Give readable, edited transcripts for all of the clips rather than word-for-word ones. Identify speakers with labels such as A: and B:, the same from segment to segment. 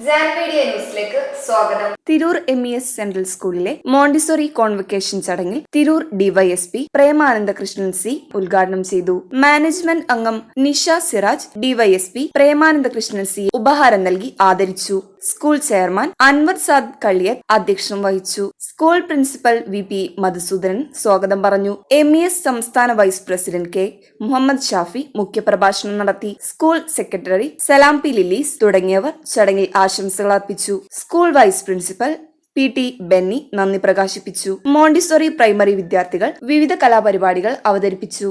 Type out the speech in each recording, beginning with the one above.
A: ന്യൂസിലേക്ക് സ്വാഗതം. Tirur MES central സ്കൂളിലെ മോണ്ടിസോറി കോൺവക്കേഷൻ ചടങ്ങിൽ തിരൂർ ഡിവൈഎസ്പി പ്രേമാനന്ദകൃഷ്ണൻ സി ഉദ്ഘാടനം ചെയ്തു. മാനേജ്മെന്റ് അംഗം നിഷ സിറാജ് ഡിവൈഎസ്പി പ്രേമാനന്ദകൃഷ്ണൻ സി ഉപഹാരം നൽകി ആദരിച്ചു. സ്കൂൾ ചെയർമാൻ അൻവർ സാദ് കളിയത്ത് അധ്യക്ഷം വഹിച്ചു. സ്കൂൾ പ്രിൻസിപ്പൽ VP മധുസൂദനൻ സ്വാഗതം പറഞ്ഞു. MES സംസ്ഥാന vice president K Muhammad Shafi മുഖ്യപ്രഭാഷണം നടത്തി. School secretary Salam P Lillies തുടങ്ങിയവർ ചടങ്ങിൽ ആശംസകൾ അർപ്പിച്ചു. School vice principal PT Benny നന്ദി പ്രകാശിപ്പിച്ചു. മോണ്ടിസോറി പ്രൈമറി വിദ്യാർത്ഥികൾ വിവിധ കലാപരിപാടികൾ അവതരിപ്പിച്ചു.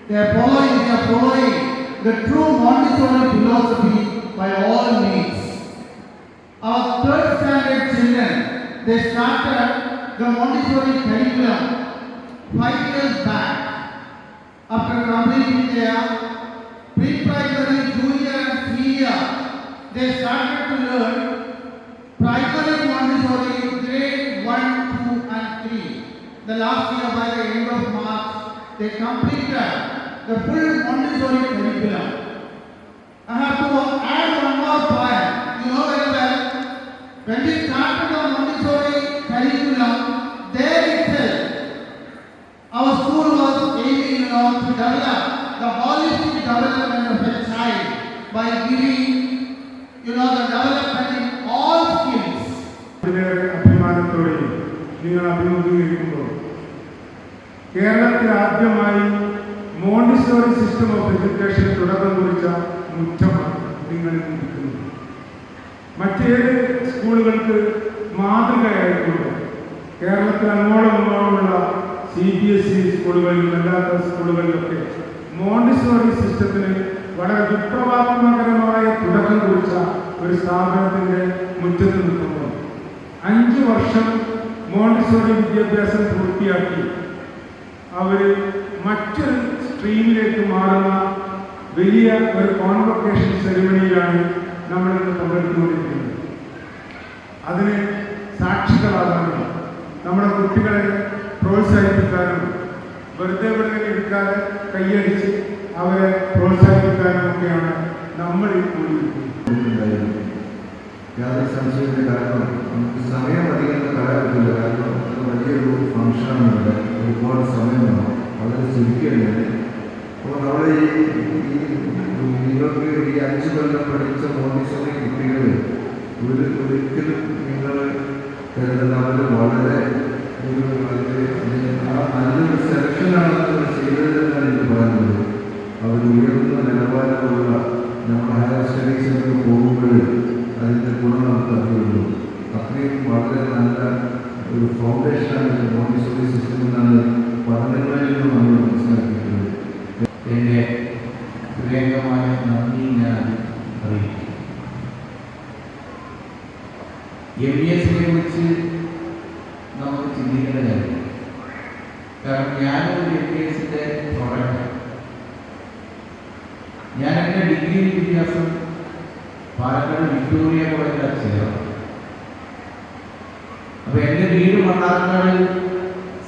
B: They are following the true Montessori philosophy by all means. Our third standard children, they started the Montessori curriculum 5 years back. After completing their pre-primary, junior and senior, they started to learn primary Montessori grade 1, 2 and 3. The last year, by the end of March, they completed the full Montessori curriculum. I have to add one more point. You know very well, when we started the Montessori curriculum, there itself, our school was aiming, to develop the holistic development of a child by giving, the development in all skills.
C: കേരളത്തിൽ ആദ്യമായി Montessori system of education തുടക്കം കുറിച്ച മുറ്റമാണ് നിങ്ങൾ ചിന്തിക്കുന്നത്. മറ്റേത് സ്കൂളുകൾക്ക് മാതൃകയായിട്ടുണ്ട്. കേരളത്തിൽ അങ്ങോളമുള്ള CBSE സ്കൂളുകളിലും അല്ലാത്ത സ്കൂളുകളിലൊക്കെ മോണ്ടിസോറി സിസ്റ്റത്തിന് വളരെ വിപ്ലവാത്മകരമായ തുടക്കം കുറിച്ച ഒരു സ്ഥാപനത്തിൻ്റെ മുറ്റത്ത് നിൽക്കുമ്പോൾ 5 വർഷം മോണ്ടിസോറി വിദ്യാഭ്യാസം പൂർത്തിയാക്കി അവർ മറ്റൊരു സ്ട്രീമിലേക്ക് മാറുന്ന വലിയ ഒരു കോൺവക്കേഷൻ സെറിമണിയിലാണ് നമ്മളിന്ന് പങ്കെടുത്തുകൊണ്ടിരിക്കുന്നത്. അതിന് സാക്ഷികളാകാനും നമ്മുടെ കുട്ടികളെ പ്രോത്സാഹിപ്പിക്കാനും വെറുതെ എടുക്കാതെ കൈയടിച്ച് അവരെ പ്രോത്സാഹിപ്പിക്കാനും ഒക്കെയാണ് നമ്മൾ ഈ കൂടിയിരിക്കുന്നത്.
D: യാതൊരു സംശയത്തിൻ്റെ കാരണം നമുക്ക് സമയം അധികം പറയാൻ പറ്റില്ല. കാരണം വലിയൊരു ഫംഗ്ഷനാണ്, ഒരുപാട് സമയം വേണം, വളരെ ചുരുക്കിയാണ്. അപ്പോൾ നമ്മൾ നിങ്ങൾക്ക് ഈ 5 കൊല്ലം പഠിച്ച മോണ്ടിസോറി കുട്ടികൾ ഒരിക്കലും നിങ്ങൾ കരുതുന്നത് വളരെ നല്ലൊരു സെലക്ഷനാണ് ചെയ്തതെന്നാണ് എനിക്ക് പറയുന്നത്. അവർ ഉയർന്ന നിലവാരമുള്ള നമ്മുടെ ഹയർ സ്റ്റഡീസിനൊക്കെ പോകുമ്പോൾ അതിൻ്റെ ഗുണം നമുക്ക് അറിയുള്ളൂ. അത്രയും വളരെ നല്ല ഒരു ഫൗണ്ടേഷനാണ് മോണ്ടിസോറി സിസ്റ്റം എന്നാണ് പഠനങ്ങളിൽ നിന്ന് നമ്മൾ മനസ്സിലാക്കിയിട്ടുള്ളത്.
E: എൻ്റെ ഹൃദയംഗമായ നന്ദി ഞാൻ അറിയിക്കും. MESനെ കുറിച്ച് നമുക്ക് ചിന്തിക്കേണ്ട കാര്യം, കാരണം ഞാനൊരു MESൻ്റെ പ്രൊഡക്റ്റാണ്. ഞാൻ എൻ്റെ ഡിഗ്രി വിദ്യാഭ്യാസം പാലക്കാട് വിക്ടോറിയ കോളേജിലാണ് ചേർന്നത്. അപ്പോൾ എൻ്റെ വീട് മണ്ണാർക്കാട്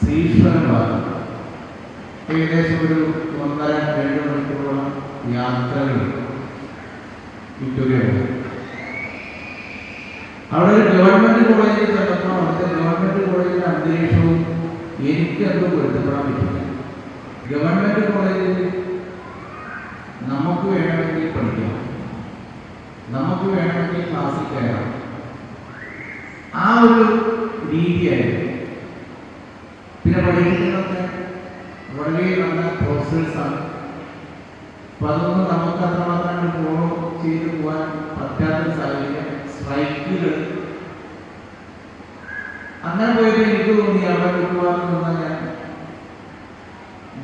E: ശ്രീശ്വരൻ ഭാഗം, ഏകദേശം ഒരു 1.5-2 മണിക്കൂറോളം യാത്രകൾ വിക്ടോറിയ കോളേജ്. അവിടെ ഒരു ഗവൺമെൻറ് കോളേജിൽ ചെന്നപ്പോൾ അവിടുത്തെ ഗവൺമെൻറ് കോളേജിൻ്റെ അന്തരീക്ഷവും എനിക്ക് അത് പൊരുത്തപ്പെടാൻ പറ്റില്ല. ഗവൺമെൻറ് കോളേജിൽ നമുക്ക് വേണമെങ്കിൽ പഠിക്കാം, നമുക്ക് വേണമെങ്കിൽ ക്ലാസ്സിൽ കയറാം, ആ ഒരു രീതിയായിരുന്നു. പിന്നെ പഠിക്കുന്നതൊക്കെ വളരെ നല്ല പ്രൊഫസേഴ്സാണ്. അപ്പം അതൊന്നും നമുക്ക് അത്രമാത്രം ഫോളോ ചെയ്ത് പോകാൻ പറ്റാത്ത സാഹചര്യം, സ്ട്രൈക്കുകൾ. അങ്ങനെ പോയപ്പോൾ എനിക്ക് തോന്നി അവിടെ കിട്ടുവാന്ന് പറഞ്ഞാൽ ഞാൻ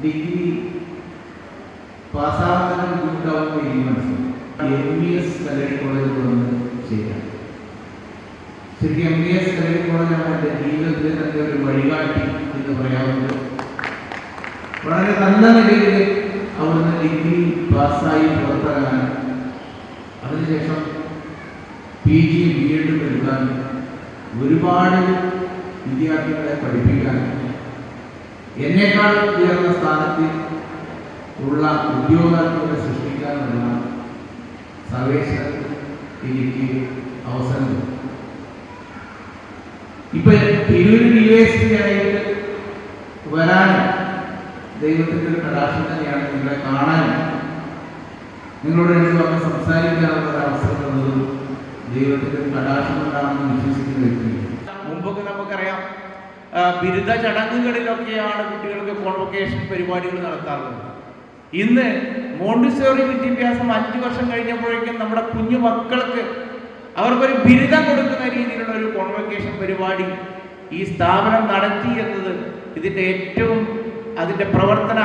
E: ഡിഗ്രി പാസ്സാവുന്നതിന് ബുദ്ധിമുട്ടാവുമ്പോൾ എനിക്ക് മനസ്സിലായി. MES കല്ലടി കോളേജിൽ വന്ന് ചെയ്യാം. ശരിക്കും MES കല്ലടി കോളേജാണ് എൻ്റെ ജീവിതത്തിൽ തന്നെ ഒരു വഴികാട്ടി എന്ന് പറയാവുന്നത്. വളരെ നല്ല നിലയിൽ അവിടുന്ന് ഡിഗ്രി പാസ്സായി പുറത്തിറങ്ങാൻ, അതിനുശേഷം PG BEd എടുക്കാൻ, ഒരുപാട് വിദ്യാർത്ഥികളെ പഠിപ്പിക്കാൻ, എന്നേക്കാൾ ഉയർന്ന സ്ഥാനത്തിൽ ഉള്ള ഉദ്യോഗാർത്ഥികളെ സൃഷ്ടിക്കാനുള്ള സർവേശ്വരൻ എനിക്ക് അവസരം തന്നു. ഇപ്പൊ തിരൂര് DYSP ആയിട്ട് വരാനും ദൈവത്തിൻ്റെ ഒരു കടാക്ഷം തന്നെയാണ്. നിങ്ങളെ കാണാനും നിങ്ങളോട് എനിക്ക് വന്ന് സംസാരിക്കാനുള്ള ഒരു അവസരം തന്നതും ദൈവത്തിൻ്റെ ഒരു കടാക്ഷം കൊണ്ടാണെന്ന് വിശ്വസിക്കുന്ന വ്യക്തിയാണ്. മുമ്പൊക്കെ നമുക്കറിയാം, ബിരുദ ചടങ്ങുകളിലൊക്കെയാണ് കുട്ടികൾക്ക് കോൺവൊക്കേഷൻ പരിപാടികൾ നടത്താറുള്ളത്. ഇന്ന് മോണ്ടിസോറി വിദ്യാഭ്യാസം 5 വർഷം കഴിഞ്ഞപ്പോഴേക്കും നമ്മുടെ കുഞ്ഞു മക്കൾക്ക് അവർക്കൊരു ബിരുദം കൊടുക്കുന്ന രീതിയിലുള്ള ഒരു കോൺവൊക്കേഷൻ പരിപാടി ഈ സ്ഥാപനം നടത്തി എന്നത് ഇതിൻ്റെ ഏറ്റവും അതിൻ്റെ പ്രവർത്തന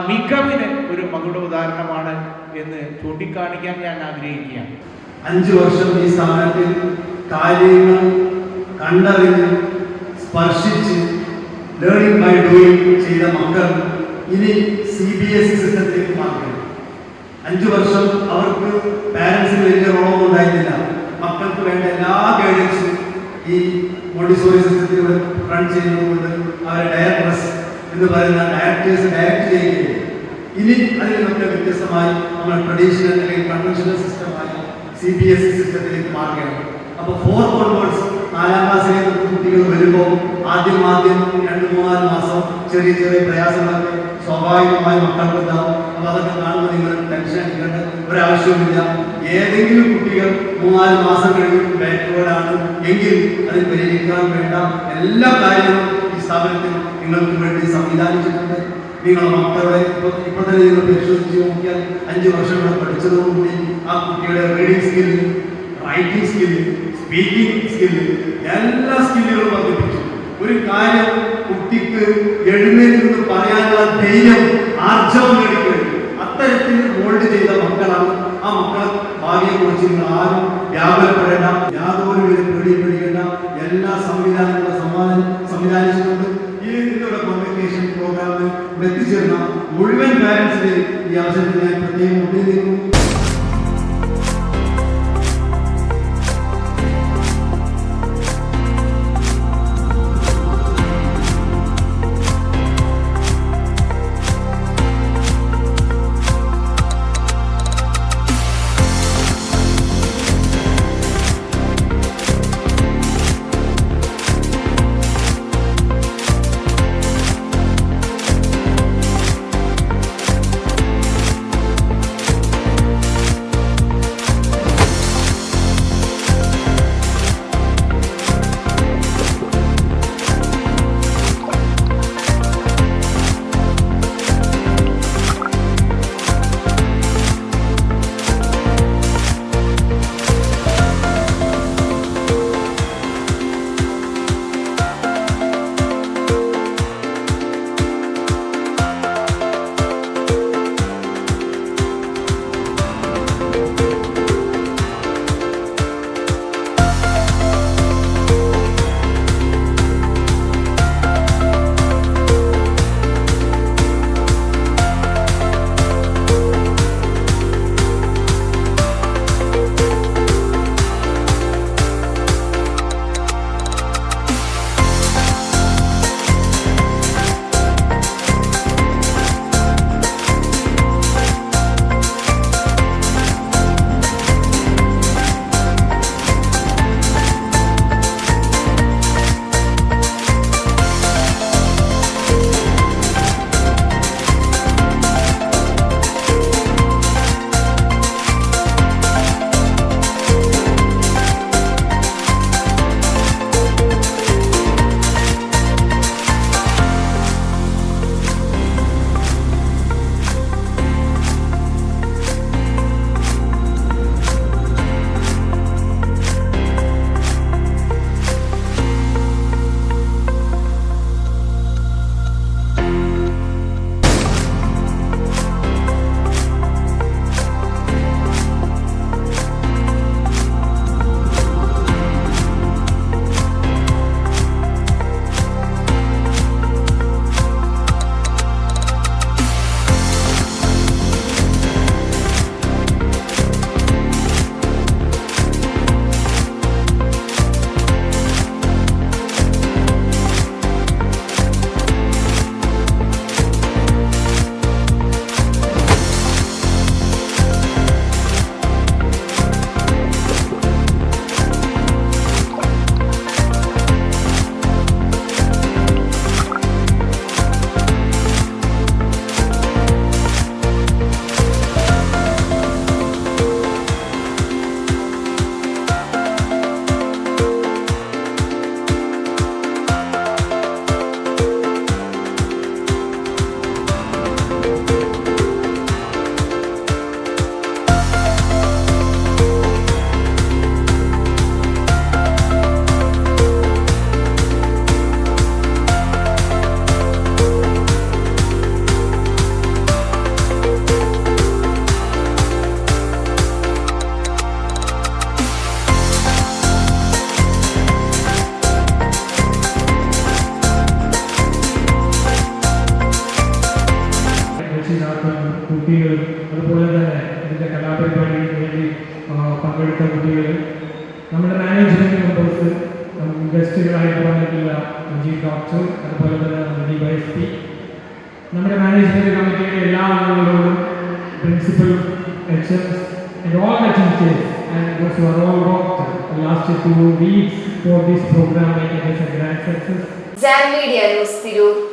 E: മികവിന് ഒരു മകുട ഉദാഹരണമാണ് എന്ന് ചൂണ്ടിക്കാണിക്കാൻ ഞാൻ ആഗ്രഹിക്കുകയാണ്.
F: 5 വർഷം ഈ സ്ഥാപനത്തിൽ കാര്യങ്ങൾ കണ്ടറിഞ്ഞ് സ്പർശിച്ച് ലേണിംഗ് ബൈ ഡൂയിങ് ചെയ്ത മക്കൾ ഇനി CBSE സിസ്റ്റത്തിലേക്ക് മാറുകയാണ്. 5 വർഷം അവർക്ക് പാരൻസിന് വലിയ റോളൊന്നും ഉണ്ടായിരുന്നില്ല. മക്കൾക്ക് വേണ്ട എല്ലാ ഗൈഡൻസും ഈ മോണ്ടിസോറി സിസ്റ്റത്തിൽ റൺ ചെയ്യുന്നതുകൊണ്ട് അവരെ ഡയറക്ടേഴ്സ് എന്ന് പറയുന്ന ഡയറക്ടേഴ്സ് ഡയറക്റ്റ് ചെയ്യുകയും ഇനി അതിൽ നിന്നൊക്കെ വ്യത്യസ്തമായി നമ്മൾ ട്രഡീഷണൽ അല്ലെങ്കിൽ കൺവെൻഷണൽ സിസ്റ്റമായി CBSE സിസ്റ്റത്തിലേക്ക് മാറുകയാണ്. അപ്പോൾ 4 onwards 4ാം ക്ലാസ്സിലേക്ക് കുട്ടികൾ വരുമ്പോൾ ആദ്യം 2-3-4 മാസം ചെറിയ ചെറിയ പ്രയാസങ്ങളൊക്കെ സ്വാഭാവികമായി മക്കൾക്ക് ഉണ്ടാവും. അപ്പോൾ അതൊക്കെ കാണുമ്പോൾ നിങ്ങൾ ടെൻഷൻ അടിക്കേണ്ട ഒരാവശ്യവുമില്ല. ഏതെങ്കിലും കുട്ടികൾ 3-4 മാസം കഴിഞ്ഞ് ബാക്ക്വേർഡാണ് എങ്കിൽ അതിൽ പരിഹരിക്കാൻ വേണ്ട എല്ലാ കാര്യങ്ങളും ഈ സ്ഥാപനത്തിൽ നിങ്ങൾക്ക് വേണ്ടി സംവിധാനിച്ചിട്ടുണ്ട്. നിങ്ങളുടെ മക്കളുടെ ഇപ്പോൾ തന്നെ നിങ്ങൾ പരിശോധിച്ച് നോക്കിയാൽ 5 വർഷം കൂടെ പഠിച്ചതോടുകൂടി ആ കുട്ടിയുടെ reading skill, writing skill, speaking skill, എല്ലാ സ്കില്ലുകളും വർദ്ധിപ്പിച്ചു. ഒരു കാര്യം കുട്ടിക്ക് എഴുന്നേറ്റ് നിന്ന് പറയാനുള്ള ധൈര്യം, ആർജവം നേടിക്കഴിഞ്ഞു. അത്തരത്തിൽ മോൾഡ് ചെയ്ത മക്കളാണ്. ആ മക്കളെ ഭാവിയെക്കുറിച്ച് നിങ്ങൾ ആരും വ്യാപനപ്പെടേണ്ട, യാതൊരു വിധ പേടിക്കേണ്ട. എല്ലാ സംവിധാനങ്ങളും സംവിധാനിച്ചിട്ടുണ്ട്. ഇതിലൂടെ കോൺവൊക്കേഷൻ പ്രോഗ്രാമിൽ എത്തിച്ചേർന്ന മുഴുവൻ പാരൻസിനെ ഈ അവസരത്തിൽ ഞാൻ പ്രത്യേകം ഉന്നയിക്കുന്നു.
G: നടത്തുന്ന കുട്ടികളും അതുപോലെ തന്നെ ഇതിൻ്റെ കലാപരിപാടിക്ക് വേണ്ടി പങ്കെടുത്ത കുട്ടികൾ, നമ്മുടെ മാനേജ്മെൻറ്റ് മെമ്പേഴ്സ്, ഗസ്റ്റുകളായിട്ട് വന്നിട്ടുള്ള ചീഫ് ഡോക്ടർ, അതുപോലെ തന്നെ നമ്മുടെ DYSP, നമ്മുടെ മാനേജ്മെൻറ്റ് കമ്മിറ്റിയുടെ എല്ലാ അംഗങ്ങളോടും, principal, HMs, and all the teachers and those who are all worked the last 2 weeks for this program, making it a grand success.
A: Jan media news Tirur.